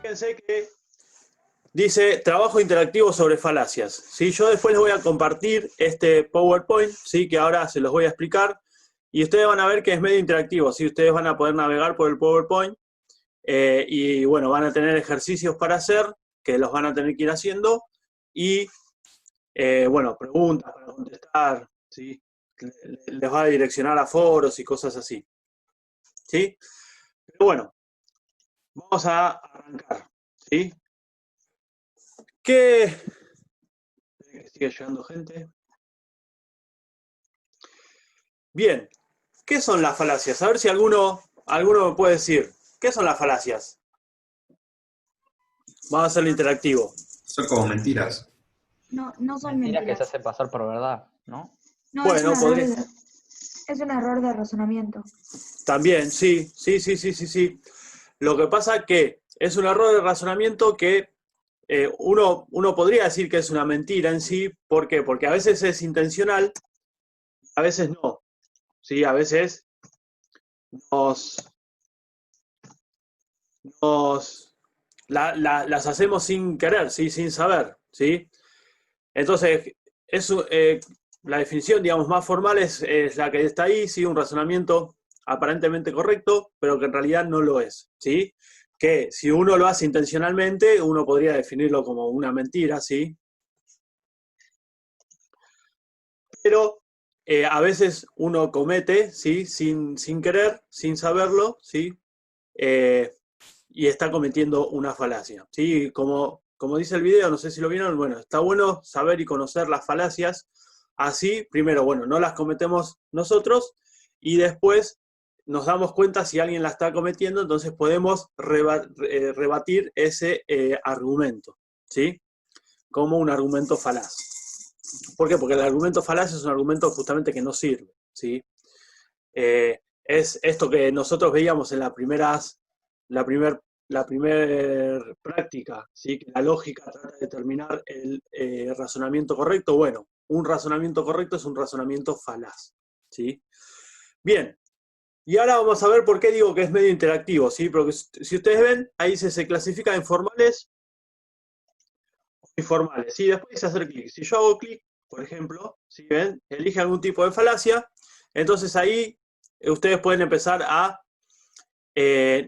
fíjense que dice trabajo interactivo sobre falacias. ¿Sí? Yo después les voy a compartir este PowerPoint, ¿sí? Que ahora se los voy a explicar. Y ustedes van a ver que es medio interactivo. ¿Sí? Ustedes van a poder navegar por el PowerPoint. Y bueno, van a tener ejercicios para hacer, que los van a tener que ir haciendo. Y bueno, preguntas para contestar. ¿Sí? Les va a direccionar a foros y cosas así. ¿Sí? Pero bueno, vamos a arrancar. ¿Sí? Que sigue llegando gente. Bien, ¿qué son las falacias? A ver si alguno me puede decir. ¿Qué son las falacias? Vamos a hacerlo interactivo. Son como mentiras. No son Mentiras que mentiras. se hacen pasar por verdad, ¿no? No, Bueno, es un error de razonamiento. También, sí. Lo que pasa es que es un error de razonamiento que uno podría decir que es una mentira en sí. ¿Por qué? Porque a veces es intencional, a veces no. ¿Sí? A veces las hacemos sin querer, ¿sí? Sin saber. ¿Sí? Entonces, la definición, digamos, más formal es la que está ahí, ¿sí? Un razonamiento aparentemente correcto, pero que en realidad no lo es, ¿sí? Que si uno lo hace intencionalmente, uno podría definirlo como una mentira, ¿sí? Pero a veces uno comete, ¿sí? Sin querer, sin saberlo, ¿sí? Y está cometiendo una falacia, ¿sí? Como dice el video, no sé si lo vieron, bueno, está bueno saber y conocer las falacias. Así, primero, bueno, no las cometemos nosotros y después nos damos cuenta si alguien la está cometiendo, entonces podemos rebatir ese argumento, ¿sí? Como un argumento falaz. ¿Por qué? Porque el argumento falaz es un argumento justamente que no sirve, ¿sí? Es esto que nosotros veíamos en la primera práctica, ¿sí? Que la lógica trata de determinar el razonamiento correcto. Bueno, un razonamiento correcto es un razonamiento falaz, ¿sí? Bien, y ahora vamos a ver por qué digo que es medio interactivo, ¿sí? Porque si ustedes ven, ahí se clasifica en formales o informales, ¿sí? Después dice hacer clic. Si yo hago clic, por ejemplo, si ven, elige algún tipo de falacia, entonces ahí ustedes pueden empezar a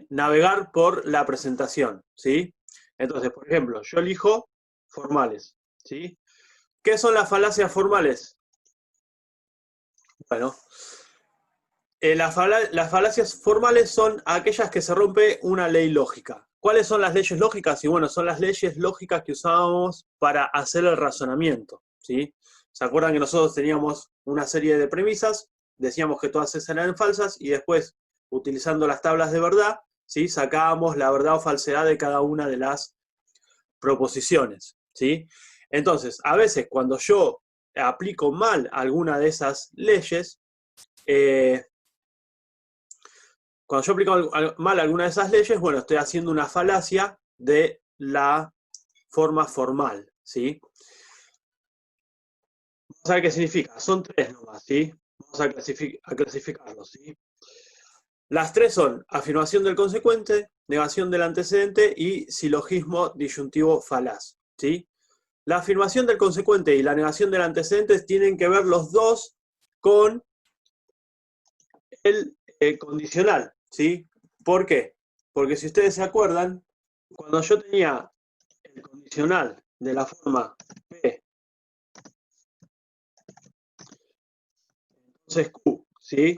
navegar por la presentación, ¿sí? Entonces, por ejemplo, yo elijo formales, ¿sí? ¿Qué son las falacias formales? Bueno, las falacias formales son aquellas que se rompe una ley lógica. ¿Cuáles son las leyes lógicas? Y bueno, son las leyes lógicas que usábamos para hacer el razonamiento, ¿sí? ¿Se acuerdan que nosotros teníamos una serie de premisas? Decíamos que todas esas eran falsas y después, utilizando las tablas de verdad, ¿sí? Sacábamos la verdad o falsedad de cada una de las proposiciones, ¿sí? Entonces, a veces cuando yo aplico mal alguna de esas leyes, cuando yo aplico mal alguna de esas leyes, bueno, estoy haciendo una falacia de la forma formal, ¿sí? Vamos a ver qué significa. Son tres nomás, ¿sí? Vamos a clasificarlos, ¿sí? Las tres son afirmación del consecuente, negación del antecedente y silogismo disyuntivo falaz, ¿sí? La afirmación del consecuente y la negación del antecedente tienen que ver los dos con el condicional, ¿sí? ¿Por qué? Porque si ustedes se acuerdan, cuando yo tenía el condicional de la forma P, entonces Q, ¿sí?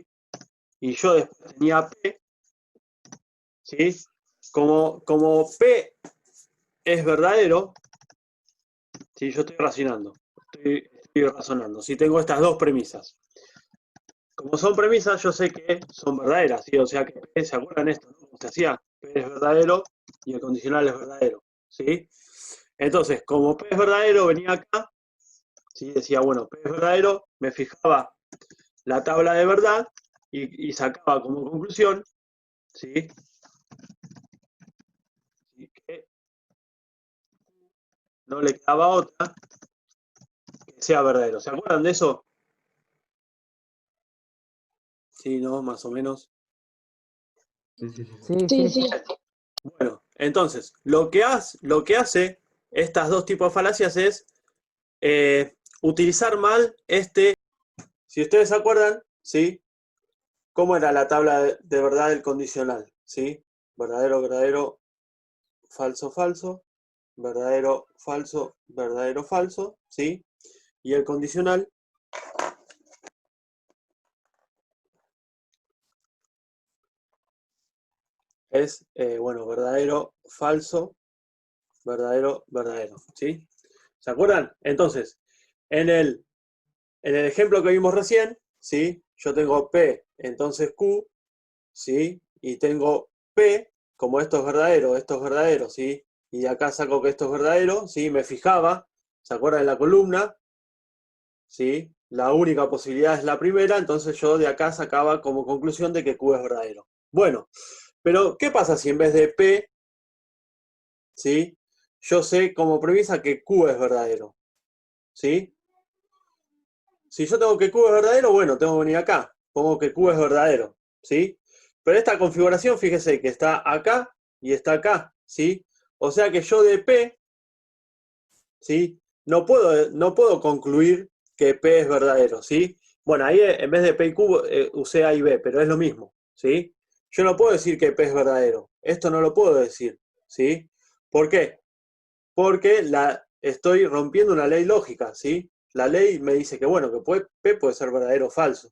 Y yo después tenía P, ¿sí? Como P es verdadero, ¿sí? Yo estoy razonando, si tengo estas dos premisas. Como son premisas, yo sé que son verdaderas, ¿sí? O sea que P, ¿se acuerdan esto? ¿No? Como se hacía, P es verdadero y el condicional es verdadero, ¿sí? Entonces, como P es verdadero, venía acá, ¿sí? Decía, bueno, P es verdadero, me fijaba la tabla de verdad y sacaba como conclusión, ¿sí? Que no le quedaba otra que sea verdadero. ¿Se acuerdan de eso? Sí, ¿no? Más o menos. Sí. Sí. Bueno, Entonces, lo que hace estas dos tipos de falacias es utilizar mal si ustedes se acuerdan, ¿sí? ¿Cómo era la tabla de verdad del condicional? ¿Sí? Verdadero, verdadero, falso, falso, verdadero, falso, ¿sí? Y el condicional es, bueno, verdadero, verdadero, ¿sí? ¿Se acuerdan? Entonces, en el ejemplo que vimos recién, ¿sí? Yo tengo P, entonces Q, ¿sí? Y tengo P, como esto es verdadero, ¿sí? Y de acá saco que esto es verdadero, ¿sí? Me fijaba, ¿se acuerdan de la columna? ¿Sí? La única posibilidad es la primera, entonces yo de acá sacaba como conclusión de que Q es verdadero. Bueno, pero ¿qué pasa si en vez de P, ¿sí? Yo sé como premisa que Q es verdadero, ¿sí? Si yo tengo que Q es verdadero, bueno, tengo que venir acá. Pongo que Q es verdadero, ¿sí? Pero esta configuración, fíjese que está acá y está acá, ¿sí? O sea que yo de P, ¿sí? No puedo concluir que P es verdadero, ¿sí? Bueno, ahí en vez de P y Q usé A y B, pero es lo mismo, ¿sí? Yo no puedo decir que P es verdadero. Esto no lo puedo decir, ¿sí? ¿Por qué? Porque estoy rompiendo una ley lógica, ¿sí? La ley me dice que, bueno, que P puede ser verdadero o falso,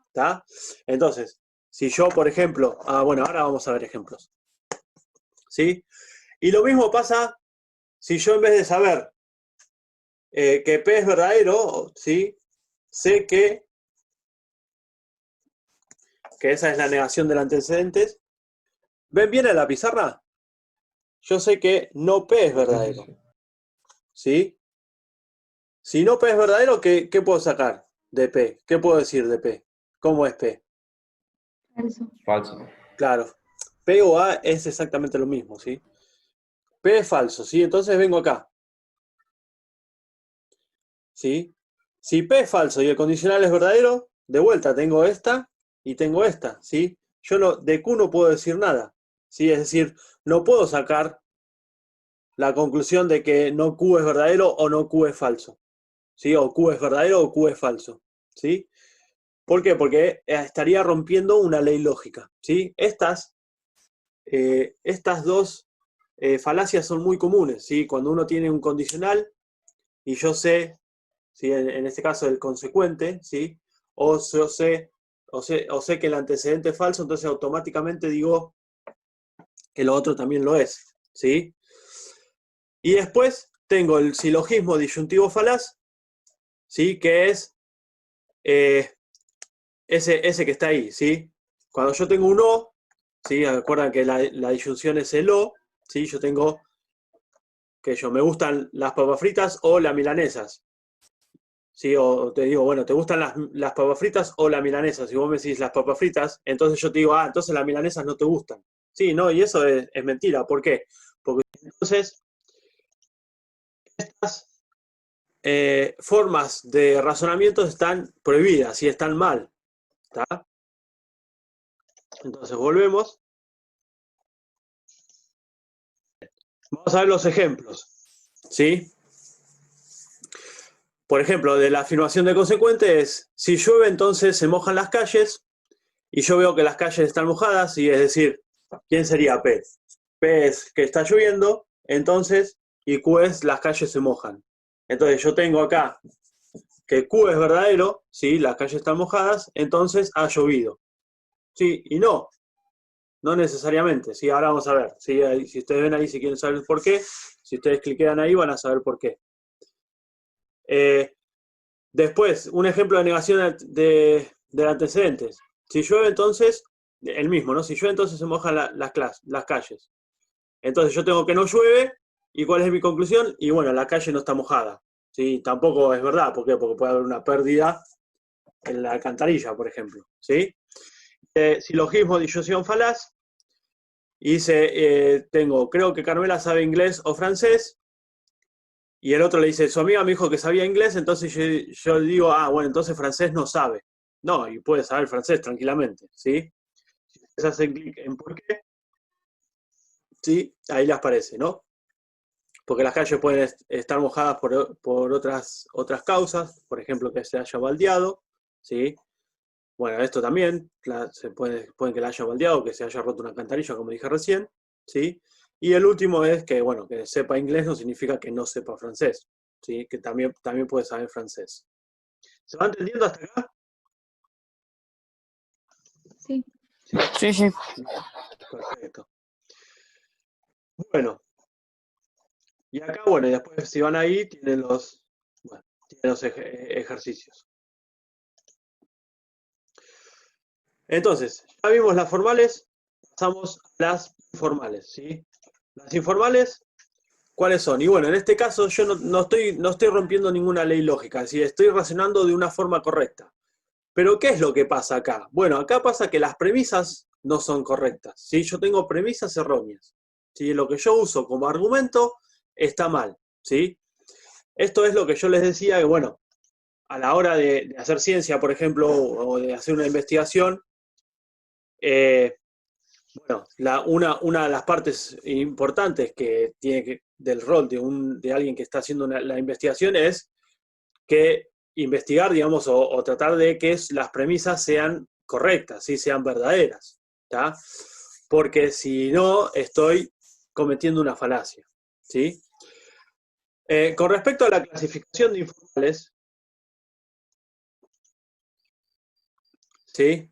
¿está? Entonces, si yo, por ejemplo, bueno, ahora vamos a ver ejemplos, ¿sí? Y lo mismo pasa si yo en vez de saber que P es verdadero, ¿sí? Sé que esa es la negación del antecedentes. ¿Ven bien en la pizarra? Yo sé que no P es verdadero, ¿sí? Si no P es verdadero, ¿qué puedo sacar de P? ¿Qué puedo decir de P? ¿Cómo es P? Falso. Falso. Claro, P o A es exactamente lo mismo, ¿sí? P es falso, ¿sí? Entonces vengo acá, ¿sí? Si P es falso y el condicional es verdadero, de vuelta tengo esta y tengo esta, ¿sí? Yo de Q no puedo decir nada, ¿sí? Es decir, no puedo sacar la conclusión de que no Q es verdadero o no Q es falso, ¿sí? O Q es verdadero o Q es falso, ¿sí? ¿Por qué? Porque estaría rompiendo una ley lógica, ¿sí? Estas dos falacias son muy comunes, ¿sí? Cuando uno tiene un condicional y yo sé, ¿sí? En este caso el consecuente, ¿sí? O yo sé que el antecedente es falso, entonces automáticamente digo que lo otro también lo es, ¿sí? Y después tengo el silogismo disyuntivo falaz, ¿sí? Que es ese que está ahí, ¿sí? Cuando yo tengo un O, ¿sí? Recuerdan que la disyunción es el O, ¿sí? Yo tengo que me gustan las papas fritas o las milanesas, ¿sí? O te digo, bueno, ¿te gustan las papas fritas o las milanesas? Si vos me decís las papas fritas, entonces yo te digo, entonces las milanesas no te gustan. Sí, no, y eso es mentira. ¿Por qué? Porque entonces estas formas de razonamiento están prohibidas y están mal, ¿está? Entonces volvemos. Vamos a ver los ejemplos, ¿sí? Por ejemplo, de la afirmación de consecuente es, si llueve entonces se mojan las calles, y yo veo que las calles están mojadas, y es decir, ¿quién sería P? P es que está lloviendo, entonces, y Q es las calles se mojan. Entonces yo tengo acá que Q es verdadero, ¿sí? Las calles están mojadas, entonces ha llovido. Sí, y no necesariamente, ¿sí? Ahora vamos a ver, ¿sí? Si ustedes ven ahí, si quieren saber el por qué, si ustedes cliquean ahí van a saber por qué. Después, un ejemplo de negación de antecedentes. Si llueve, entonces, el mismo, ¿no? Si llueve, entonces se mojan las calles. Entonces yo tengo que no llueve, ¿y cuál es mi conclusión? Y bueno, la calle no está mojada. ¿Sí? Tampoco es verdad, ¿por qué? Porque puede haber una pérdida en la alcantarilla, por ejemplo. ¿Sí? Silogismo, disyunción falaz. Y dice, creo que Carmela sabe inglés o francés. Y el otro le dice, su amiga me dijo que sabía inglés, entonces yo digo, bueno, entonces francés no sabe. No, y puede saber francés tranquilamente, ¿sí? Si hacen clic en por qué, ¿sí? Ahí las aparece, ¿no? Porque las calles pueden estar mojadas por otras causas, por ejemplo, que se haya baldeado, ¿sí? Bueno, esto también, pueden que la haya baldeado, que se haya roto una alcantarilla, como dije recién, ¿sí? Y el último es que, bueno, que sepa inglés no significa que no sepa francés, ¿sí? Que también puede saber francés. ¿Se va entendiendo hasta acá? Sí. Sí, sí. Perfecto. Bueno, y acá, bueno, y después si van ahí, tienen los ejercicios. Entonces, ya vimos las formales, pasamos a las informales, ¿sí? Las informales, ¿cuáles son? Y bueno, en este caso yo no estoy rompiendo ninguna ley lógica, es decir, estoy razonando de una forma correcta. Pero ¿qué es lo que pasa acá? Bueno, acá pasa que las premisas no son correctas, ¿sí? Yo tengo premisas erróneas, ¿sí? Lo que yo uso como argumento está mal, ¿sí? Esto es lo que yo les decía, que bueno, a la hora de hacer ciencia, por ejemplo, o de hacer una investigación, bueno, una de las partes importantes que tiene del rol de alguien que está haciendo la investigación es que investigar, digamos, o tratar de que las premisas sean correctas, ¿sí? Sean verdaderas, ¿tá? Porque si no, estoy cometiendo una falacia, ¿sí? Con respecto a la clasificación de informales, ¿sí?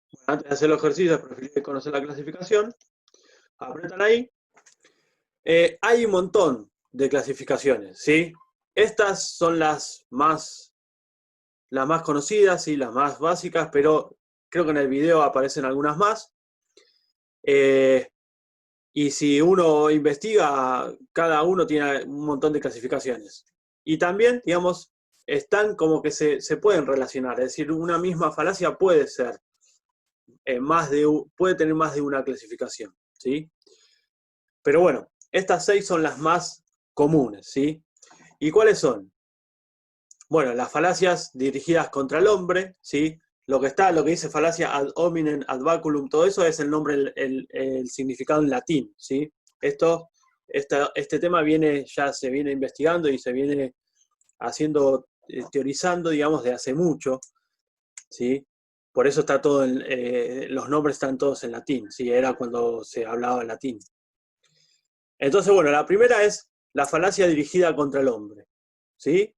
Bueno, antes de hacer los ejercicios, preferí conocer la clasificación. Apretan ahí. Hay un montón de clasificaciones, ¿sí? Estas son las más conocidas y las más básicas, pero creo que en el video aparecen algunas más. Y si uno investiga, cada uno tiene un montón de clasificaciones. Y también, digamos, están como que se pueden relacionar, es decir, una misma falacia puede ser puede tener más de una clasificación, ¿sí? Pero bueno, estas 6 son las más comunes, ¿sí? ¿Y cuáles son? Bueno, las falacias dirigidas contra el hombre, ¿sí? Lo que dice falacia ad hominem, ad baculum, todo eso es el nombre, el significado en latín, ¿sí? Este tema ya se viene investigando y se viene haciendo, teorizando, digamos, de hace mucho, ¿sí? Por eso está todo, los nombres están todos en latín, ¿sí? Era cuando se hablaba en latín. Entonces, bueno, la primera es la falacia dirigida contra el hombre, ¿sí?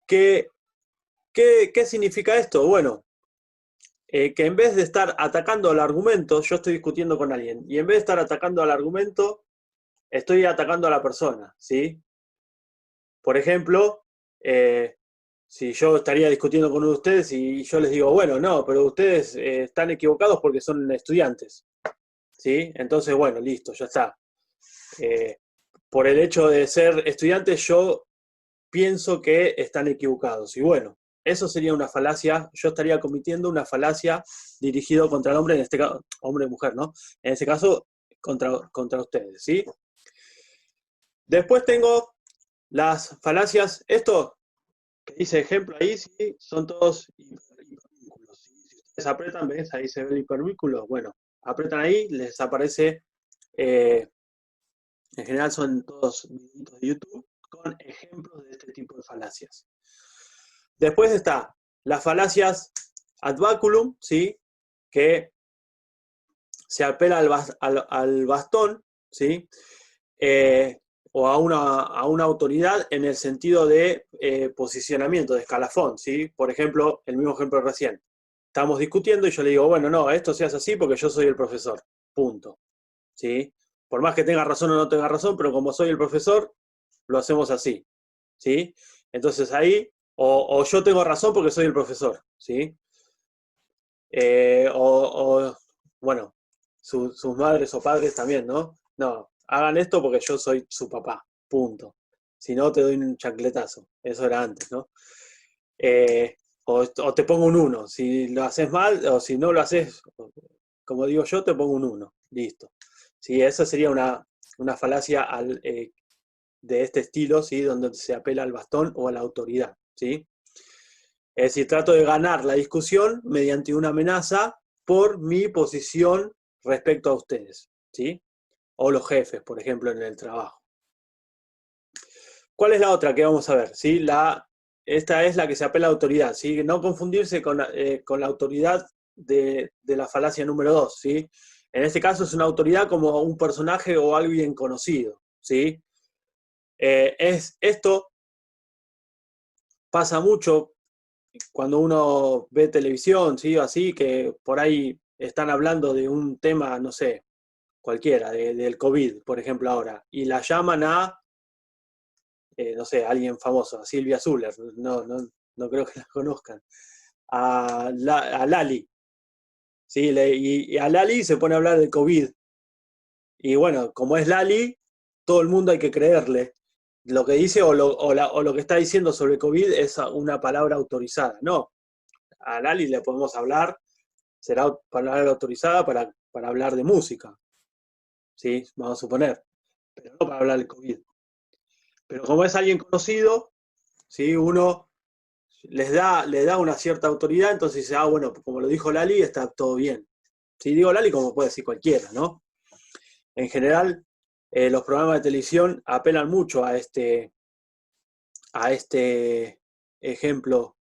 ¿Qué significa esto? Bueno, que en vez de estar atacando al argumento, yo estoy discutiendo con alguien, y en vez de estar atacando al argumento, estoy atacando a la persona, ¿sí? Por ejemplo, si yo estaría discutiendo con ustedes y yo les digo, bueno, no, pero ustedes están equivocados porque son estudiantes, ¿sí? Entonces, bueno, listo, ya está. Por el hecho de ser estudiantes, yo pienso que están equivocados. Y bueno, eso sería una falacia, yo estaría cometiendo una falacia dirigido contra el hombre, en este caso, hombre y mujer, ¿no? En este caso, contra ustedes, ¿sí? Después tengo las falacias, esto que dice ejemplo ahí, ¿sí? Son todos hipervínculos, ¿sí? Si ustedes apretan, ¿ves? Ahí se ve el hipervínculo, bueno, apretan ahí, les aparece, en general son todos videitos de YouTube, con ejemplos de este tipo de falacias. Después está las falacias ad baculum, ¿sí? Que se apela al bastón, ¿sí? O a una autoridad en el sentido de posicionamiento, de escalafón, ¿sí? Por ejemplo, el mismo ejemplo recién. Estamos discutiendo y yo le digo, bueno, no, esto se hace así porque yo soy el profesor, punto, ¿sí? Por más que tenga razón o no tenga razón, pero como soy el profesor, lo hacemos así, ¿sí? Entonces ahí, o yo tengo razón porque soy el profesor, ¿sí? Bueno, sus madres o padres también, ¿no? No, hagan esto porque yo soy su papá, punto. Si no, te doy un chancletazo. Eso era antes, ¿no? O te pongo un 1. Si lo haces mal, o si no lo haces, como digo yo, te pongo un 1. Listo. Sí, esa sería una falacia de este estilo, ¿sí? Donde se apela al bastón o a la autoridad, ¿sí? Es decir, trato de ganar la discusión mediante una amenaza por mi posición respecto a ustedes, ¿sí? o los jefes, por ejemplo, en el trabajo. ¿Cuál es la otra que vamos a ver? ¿Sí? Esta es la que se apela a autoridad, ¿sí? No confundirse con la autoridad de la falacia número 2, ¿sí? En este caso es una autoridad como un personaje o alguien conocido, ¿sí? Esto pasa mucho cuando uno ve televisión, ¿sí? Así que por ahí están hablando de un tema, no sé, cualquiera, del COVID, por ejemplo, ahora, y la llaman a, no sé, alguien famoso, a Silvia Zuller, no creo que la conozcan, a Lali, ¿sí? Y a Lali se pone a hablar del COVID, y bueno, como es Lali, todo el mundo hay que creerle. Lo que dice o lo que está diciendo sobre el COVID es una palabra autorizada. No, a Lali le podemos hablar, será palabra autorizada para hablar de música, ¿sí? Vamos a suponer, pero no para hablar del COVID. Pero como es alguien conocido, ¿sí? Uno le da una cierta autoridad, entonces dice, bueno, como lo dijo Lali, está todo bien. Si digo Lali, como puede decir cualquiera, ¿no? En general, los programas de televisión apelan mucho a este ejemplo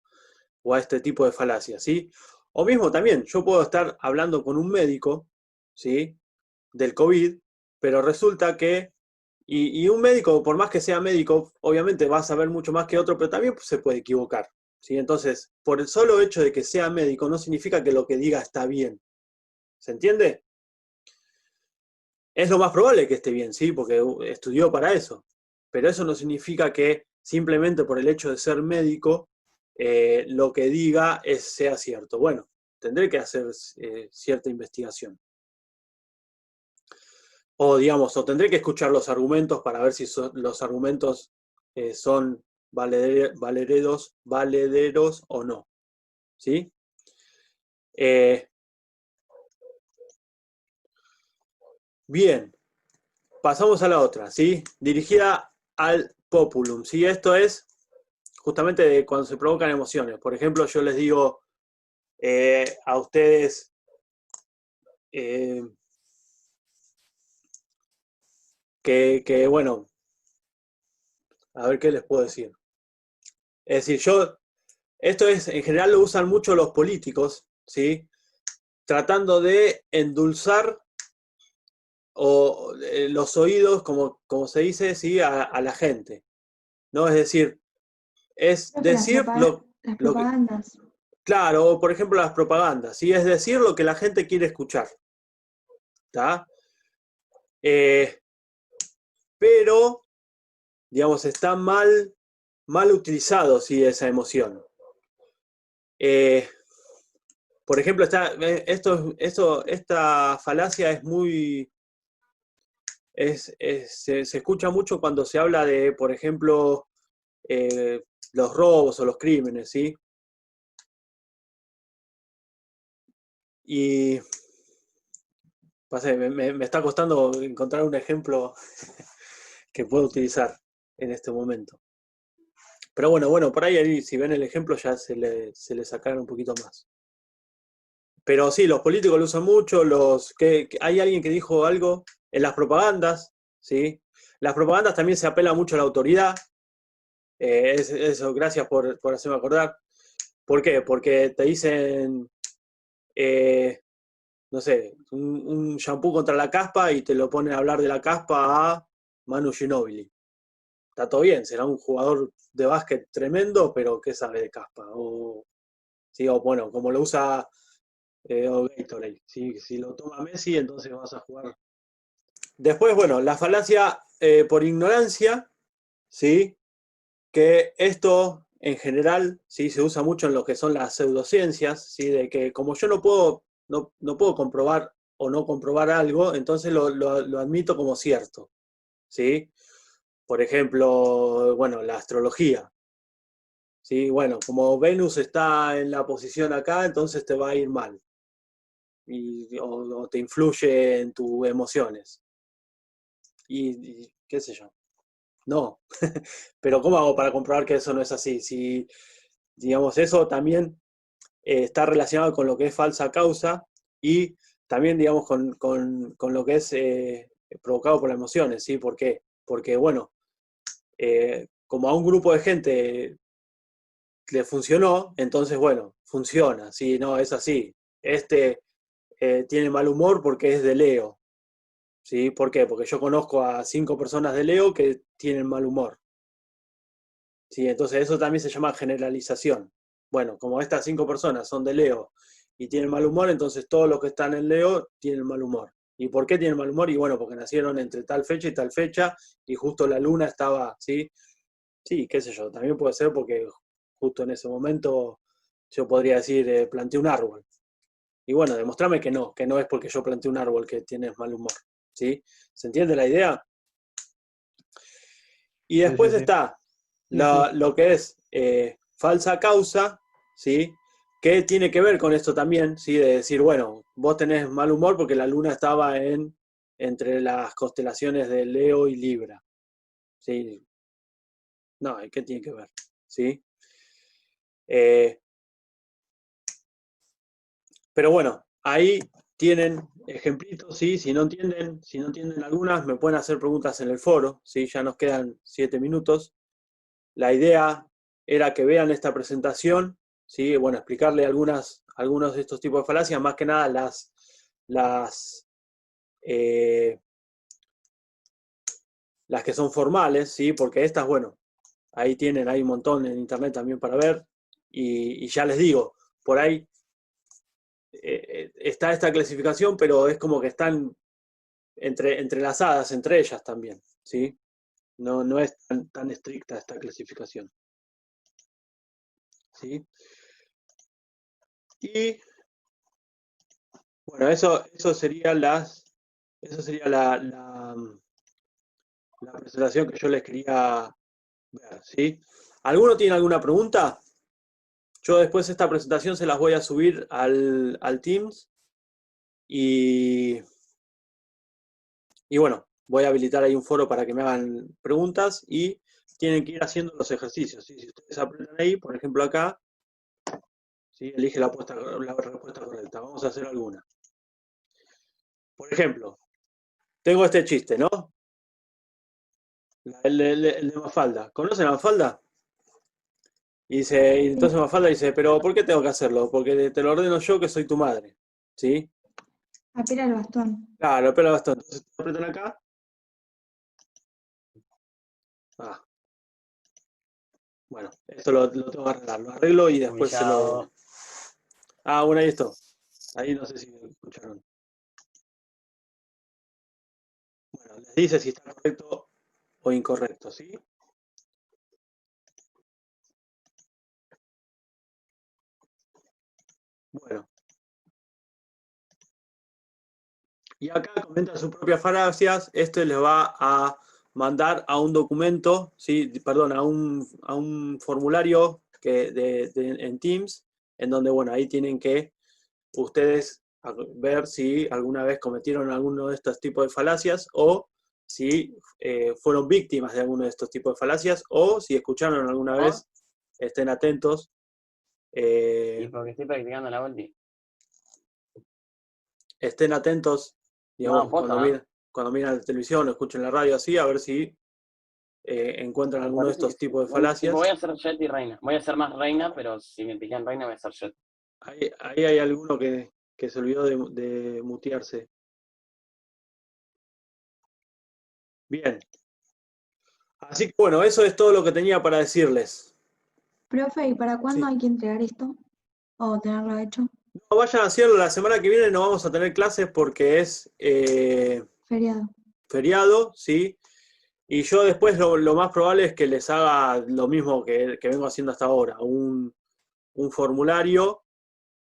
o a este tipo de falacia, ¿sí? O mismo también, yo puedo estar hablando con un médico, ¿sí? Del COVID, pero resulta que, y un médico, por más que sea médico, obviamente va a saber mucho más que otro, pero también se puede equivocar, ¿sí? Entonces, por el solo hecho de que sea médico, no significa que lo que diga está bien. ¿Se entiende? Es lo más probable que esté bien, ¿sí? Porque estudió para eso. Pero eso no significa que simplemente por el hecho de ser médico, lo que diga sea cierto. Bueno, tendré que hacer cierta investigación. O digamos, o tendré que escuchar los argumentos para ver si los argumentos son valederos o no. ¿Sí? Bien, pasamos a la otra, ¿sí? Dirigida al populum, ¿sí? Esto es justamente de cuando se provocan emociones. Por ejemplo, yo les digo a ustedes, bueno, a ver qué les puedo decir. Es decir, esto es, en general lo usan mucho los políticos, ¿sí? Tratando de endulzar los oídos, como se dice, ¿sí? A la gente, ¿no? Es decir, es Creo que decir las lo que, propagandas. claro, por ejemplo las propagandas, ¿sí? Es decir lo que la gente quiere escuchar, ¿está? Pero, digamos, está mal utilizado, ¿sí? Esa emoción. Por ejemplo, esta falacia es muy... se escucha mucho cuando se habla de, por ejemplo, los robos o los crímenes, ¿sí? Y me está costando encontrar un ejemplo que pueda utilizar en este momento. Pero bueno, por ahí si ven el ejemplo ya se le sacará un poquito más. Pero sí, los políticos lo usan mucho, hay alguien que dijo algo en las propagandas, ¿sí? Las propagandas también se apela mucho a la autoridad. Eso, gracias por hacerme acordar. ¿Por qué? Porque te dicen, no sé, un shampoo contra la caspa y te lo ponen a hablar de la caspa a Manu Ginóbili. Está todo bien, será un jugador de básquet tremendo, pero ¿qué sabe de caspa? Sí, o bueno, como lo usa o Gatorade. Si lo toma Messi, entonces vas a jugar. Después, bueno, la falacia por ignorancia, ¿sí? Que esto en general, ¿sí? Se usa mucho en lo que son las pseudociencias, ¿sí? De que como yo no puedo comprobar o no comprobar algo, entonces lo admito como cierto, ¿sí? Por ejemplo, bueno, la astrología, ¿sí? Bueno, como Venus está en la posición acá, entonces te va a ir mal. O te influye en tus emociones. Y qué sé yo. No. Pero ¿cómo hago para comprobar que eso no es así? Si, digamos, eso también está relacionado con lo que es falsa causa y también, digamos, con lo que es provocado por las emociones, ¿sí? ¿Por qué? Porque, bueno, como a un grupo de gente le funcionó, entonces, bueno, funciona, ¿sí? No, es así. Tiene mal humor porque es de Leo, ¿sí? ¿Por qué? Porque yo conozco a 5 personas de Leo que tienen mal humor, ¿sí? Entonces eso también se llama generalización. Bueno, como estas 5 personas son de Leo y tienen mal humor, entonces todos los que están en Leo tienen mal humor. ¿Y por qué tienen mal humor? Y bueno, porque nacieron entre tal fecha y tal fecha y justo la luna estaba, ¿sí? Sí, qué sé yo, también puede ser porque justo en ese momento yo podría decir, planté un árbol. Y bueno, demostrame que no es porque yo planté un árbol que tienes mal humor, ¿sí? ¿Se entiende la idea? Y Sí, sí, después sí. está Sí, sí. lo que es falsa causa, ¿sí? Que tiene que ver con esto también, ¿sí? De decir, bueno, vos tenés mal humor porque la luna estaba entre las constelaciones de Leo y Libra, ¿sí? No, ¿qué tiene que ver? ¿Sí? Eh, pero bueno, ahí tienen ejemplitos, ¿sí? Si no entienden algunas, me pueden hacer preguntas en el foro, ¿sí? Ya nos quedan 7 minutos. La idea era que vean esta presentación, ¿sí? Bueno, explicarle algunos de estos tipos de falacias, más que nada eh, las que son formales, ¿sí? Porque estas, bueno, ahí tienen, hay un montón en internet también para ver, y ya les digo, por ahí está esta clasificación, pero es como que están entrelazadas entre ellas también, ¿sí? No es tan estricta esta clasificación, ¿sí? Y bueno, eso sería la presentación que yo les quería ver, ¿sí? ¿Alguno tiene alguna pregunta? Yo después esta presentación se las voy a subir al Teams y, y bueno, voy a habilitar ahí un foro para que me hagan preguntas y tienen que ir haciendo los ejercicios, ¿sí? Si ustedes aprenden ahí, por ejemplo acá, ¿sí? Elige la respuesta correcta. Vamos a hacer alguna. Por ejemplo, tengo este chiste, ¿no? El de Mafalda. ¿Conocen a Mafalda? Y Sí. entonces Mafalda dice, pero ¿por qué tengo que hacerlo? Porque te lo ordeno yo que soy tu madre. ¿Sí? Apela el bastón. Claro, pero bastante. Entonces apretan acá. Ah, bueno, esto lo tengo que arreglar. Lo arreglo y después se lo. Humillado. Ah, bueno, ahí esto. Ahí no sé si me escucharon. Bueno, les dice si está correcto o incorrecto, ¿sí? Bueno, y acá comentan sus propias falacias. Esto les va a mandar a un documento, ¿sí? Perdón, a un formulario en Teams, en donde, bueno, ahí tienen que ustedes ver si alguna vez cometieron alguno de estos tipos de falacias o si fueron víctimas de alguno de estos tipos de falacias o si escucharon alguna ¿Oh? vez, estén atentos. Y porque estoy practicando la ulti. Estén atentos, No, digamos, posta, ¿no? cuando miran la televisión o escuchen la radio así, a ver si encuentran Me alguno de parece que estos sí. tipos de Tipo, voy falacias. a hacer Jet y Reina. Voy a hacer más Reina, pero si me pican Reina voy a hacer Jet. Ahí hay alguno que se olvidó de mutearse. Bien. Así que bueno, eso es todo lo que tenía para decirles. Profe, ¿y para cuándo Sí. hay que entregar esto? ¿O tenerlo hecho? No, vayan a hacerlo, la semana que viene no vamos a tener clases porque es Feriado. feriado, ¿sí? Y yo después lo más probable es que les haga lo mismo que vengo haciendo hasta ahora, un formulario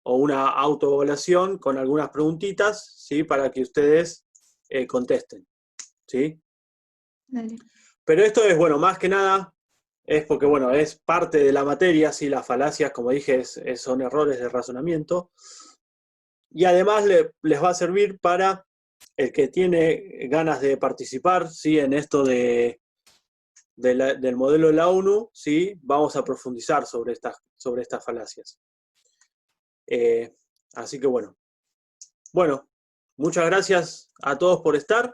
o una autoevaluación con algunas preguntitas, ¿sí? Para que ustedes contesten, ¿sí? Dale. Pero esto es, bueno, más que nada, es porque, bueno, es parte de la materia, ¿sí? Las falacias, como dije, son errores de razonamiento. Y además les va a servir para el que tiene ganas de participar, ¿sí? En esto del modelo de la ONU, ¿sí? Vamos a profundizar sobre estas falacias. Eh, así que bueno. Bueno, muchas gracias a todos por estar.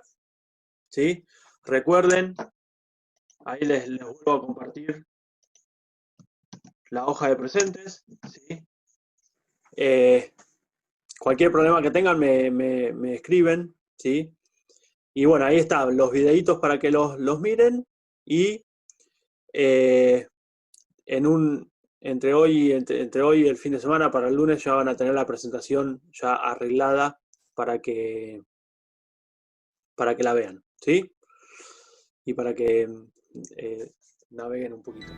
¿sí? Recuerden, ahí les vuelvo a compartir la hoja de presentes, ¿sí? Cualquier problema que tengan me escriben, ¿sí? Y bueno, ahí están los videitos para que los miren y entre hoy y el fin de semana, para el lunes, ya van a tener la presentación ya arreglada para que la vean, ¿sí? Y para que naveguen un poquito.